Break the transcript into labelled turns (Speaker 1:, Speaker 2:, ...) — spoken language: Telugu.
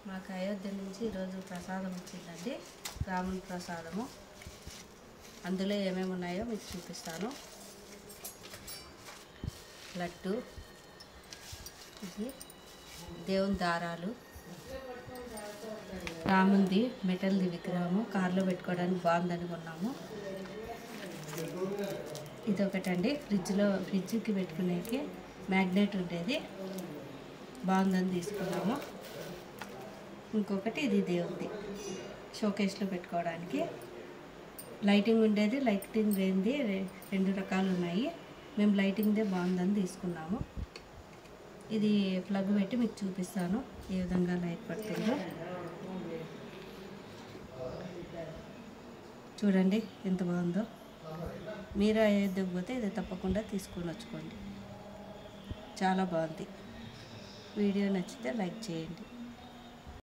Speaker 1: మాకు అయోధ్య నుంచి ఈరోజు ప్రసాదం వచ్చిందండి, రాముని ప్రసాదము. అందులో ఏమేమి ఉన్నాయో మీకు చూపిస్తాను. లడ్డు, ఇది దేవుని దారాలు, రాముంది మెటల్ది విగ్రహము, కార్లో పెట్టుకోవడానికి బాగుందని కొన్నాము. ఇది ఒకటండి, ఫ్రిడ్జ్కి పెట్టుకునేకి మ్యాగ్నెట్ ఉండేది, బాగుందని తీసుకున్నాము. ఇంకొకటి ఇది దేవుడిది, షోకేస్లో పెట్టుకోవడానికి. లైటింగ్ ఉండేది, లైటింగ్ లేనిది రెండు రకాలు ఉన్నాయి. మేము లైటింగ్దే బాగుందని తీసుకున్నాము. ఇది ప్లగ్ పెట్టి మీకు చూపిస్తాను ఏ విధంగా లైట్ పడుతుందో. చూడండి ఎంత బాగుందో. మీరు అయోధ్యకు పోతే ఇది తప్పకుండా తీసుకొని వచ్చుకోండి, చాలా బాగుంది. వీడియో నచ్చితే లైక్ చేయండి.